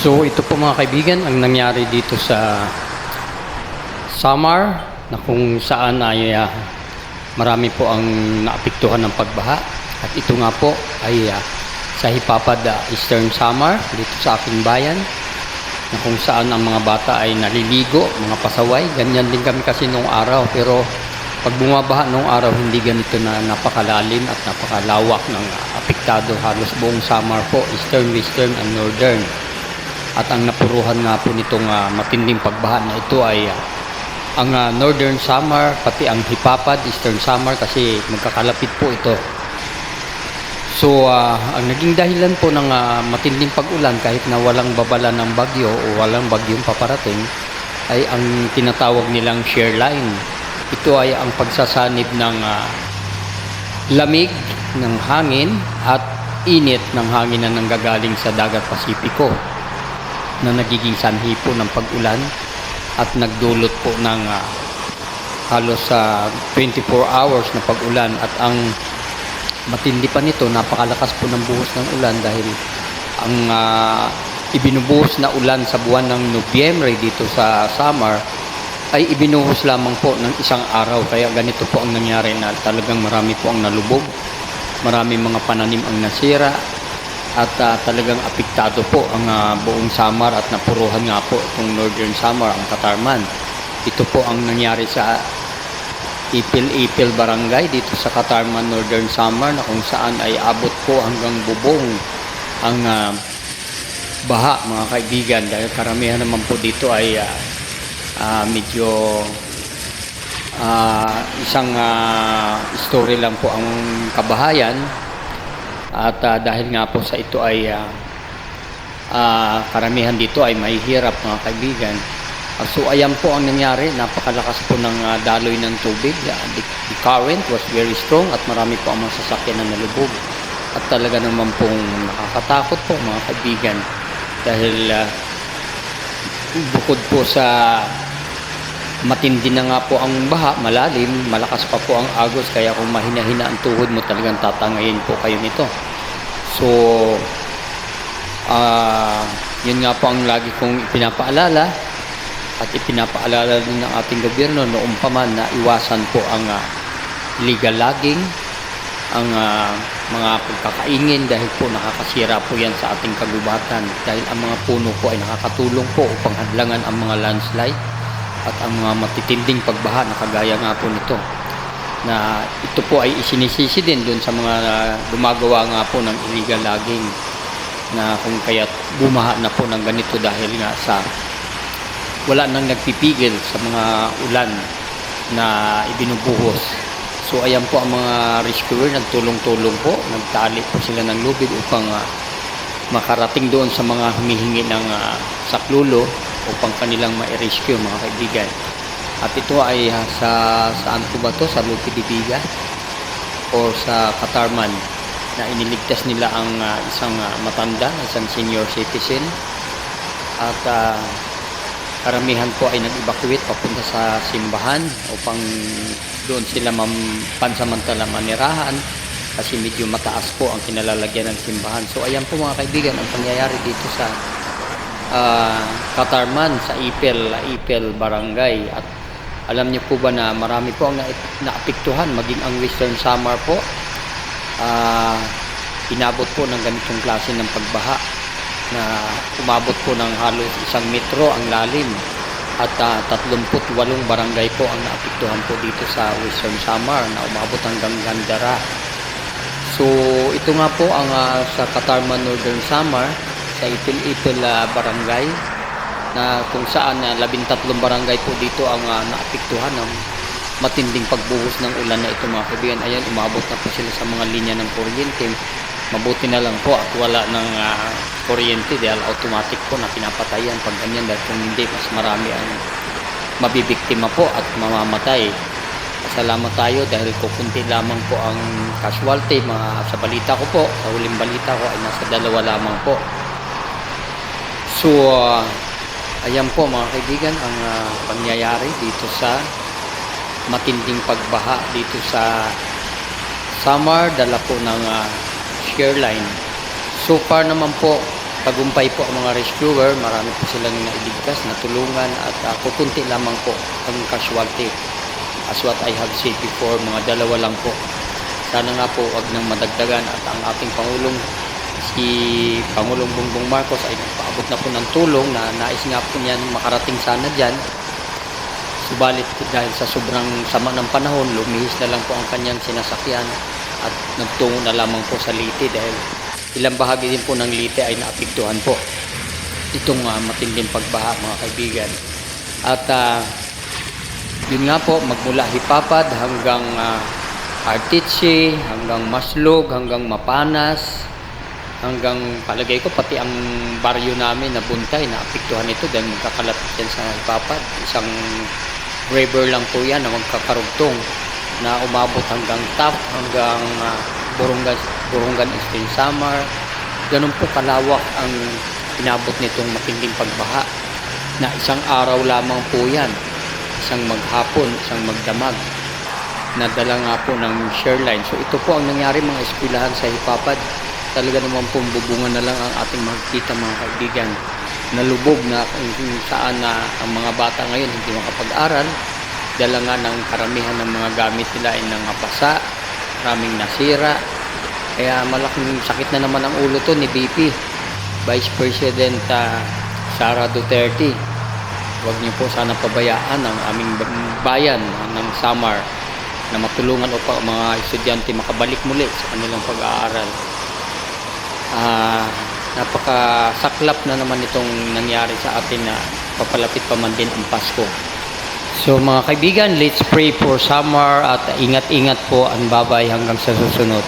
So ito po mga kaibigan ang nangyari dito sa Samar na kung saan ay marami po ang naapektuhan ng pagbaha at ito nga po ay sa Hipapad, Eastern Samar dito sa aking bayan na kung saan ang mga bata ay naliligo, mga pasaway. Ganyan din kami kasi nung araw, pero pag bumabaha nung araw hindi ganito na napakalalim at napakalawak ng apektado. Halos buong Samar po, Eastern, Western and Northern. At ang napuruhan nga po nitong matinding pagbaha na ito ay ang Northern Samar, pati ang Hipapad, Eastern Samar kasi magkakalapit po ito. So ang naging dahilan po ng matinding pag-ulan kahit na walang babala ng bagyo o walang bagyong paparating ay ang tinatawag nilang shear line. Ito ay ang pagsasanib ng lamig ng hangin at init ng hangin na nanggagaling sa dagat Pasipiko na nagiging sanhi po ng pag-ulan at nagdulot po ng halos 24 hours na pag-ulan. At ang matindi pa nito, napakalakas po ng buhos ng ulan dahil ang ibinubuhos na ulan sa buwan ng Nobyembre dito sa Samar ay ibinuhos lamang po ng isang araw. Kaya ganito po ang nangyari na talagang marami po ang nalubog, marami mga pananim ang nasira at talagang apektado po ang buong Samar at napuruhan nga po itong Northern Samar, ang Katarman. Ito po ang nangyari sa Ipil Barangay dito sa Katarman, Northern Samar na kung saan ay abot po hanggang bubong ang baha mga kaibigan, dahil karamihan naman po dito ay medyo isang story lang po ang kabahayan. At dahil nga po sa ito ay karamihan dito ay mahihirap mga kaibigan. So ayan po ang nangyari, napakalakas po ng daloy ng tubig. The current was very strong at marami po ang mga sasakyan na nalubog. At talaga naman pong nakakatakot po mga kaibigan. Dahil bukod po sa matindi na nga po ang baha, malalim, malakas pa po ang agos, kaya kung mahina-hina ang tuhod mo talagang tatangayin po kayo nito. So yun nga po ang lagi kong ipinapaalala at ipinapaalala din ng ating gobyerno noon pa man na iwasan po ang illegal logging, ang mga pagkakaingin, dahil po nakakasira po yan sa ating kagubatan, dahil ang mga puno po ay nakakatulong po upang hadlangan ang mga landslide at ang mga matitinding pagbaha na kagaya nga po nito, na ito po ay isinisisi din doon sa mga gumagawa nga po ng illegal logging, na kung kaya't bumaha na po ng ganito dahil nga sa wala nang nagpipigil sa mga ulan na ibinubuhos. So ayan po ang mga rescuer, nagtulong-tulong po, nagtali po sila ng lubid upang makarating doon sa mga humihingi ng saklulo upang kanilang ma-rescue mga kaibigan. At ito ay saan po ba to? Sa Lupi de Viga o sa Katarman, na iniligtas nila ang isang matanda, isang senior citizen, at karamihan po ay nag-evacuate papunta sa simbahan upang doon sila pansamantala manirahan kasi medyo mataas po ang kinalalagyan ng simbahan. So ayan po mga kaibigan ang pangyayari dito sa Katarman, sa Ipil Barangay. At alam niyo po ba na marami po ang naapektuhan, maging ang Western Samar po inabot po ng ganitong klase ng pagbaha na umabot po ng halos 1 metro ang lalim, at 38 barangay po ang naapektuhan po dito sa Western Samar na umabot hanggang Gandara. So ito nga po ang sa Katarman, Northern Samar, sa Ipil Barangay, na kung saan 13 barangay po dito ang naapektuhan ng matinding pagbuhos ng ulan na ito mga kaibigan. Ayan, umabot na po sila sa mga linya ng kuryente. Mabuti na lang po at wala ng kuryente dahil automatic po na pinapatayan pag ganyan, dahil kung hindi mas marami ang mabibiktima po at mamamatay. Salamat tayo dahil kukunti lamang po ang casualty. Sa balita ko po, sa huling balita ko ay nasa 2 lamang po. So ayan po mga kaibigan ang pangyayari dito sa matinding pagbaha dito sa Samar, dala po ng shear line. So far naman po tagumpay po ang mga rescuer. Marami po silang nailigtas, natulungan at kukunti lamang po ang casualty. As what I have said before, mga dalawa lang po. Sana nga po wag nang madagdagan at ang ating Pangulong si Pangulong Bongbong Marcos ay nagpaabot na po ng tulong na nais nga po niyan makarating sana dyan. Subalit dahil sa sobrang sama ng panahon, lumihis na lang po ang kanyang sinasakyan at nagtungo na lamang po sa Leyte dahil ilang bahagi din po ng Leyte ay naapektuhan po itong matinding pagbaha, mga kaibigan. At yun nga po, magmula Hipapad hanggang Artiche, hanggang Maslog, hanggang Mapanas, hanggang palagay ko pati ang baryo namin na Buntay naapektuhan ito dahil magkakalapit yan sa Hipapad. Isang river lang po yan na magkakarugtong na umabot hanggang Taft, hanggang Burungan Eastern Samar. Ganun po kalawak ang inabot nitong matinding pagbaha na isang araw lamang po yan, isang maghapon, isang magdamag, nadala nga po ng Shoreline. So ito po ang nangyari mga eskwelahan sa Hipapad. Talaga naman pong bubungan na lang ang ating makikita, mga kaibigan. Nalubog na kung saan na ang mga bata ngayon hindi makapag-aral. Dala nga ng karamihan ng mga gamit nila ay nangapasa, maraming nasira. Kaya malaking sakit na naman ang ulo to ni VP, Vice President Sara Duterte. Huwag niyo po sana pabayaan ang aming bayan ng Samar na matulungan upang mga estudyante makabalik muli sa kanilang pag-aaral. Napakasaklap na naman itong nangyari sa atin na papalapit pa man din ang Pasko. So mga kaibigan, let's pray for Samar at ingat-ingat po ang babay hanggang sa susunod.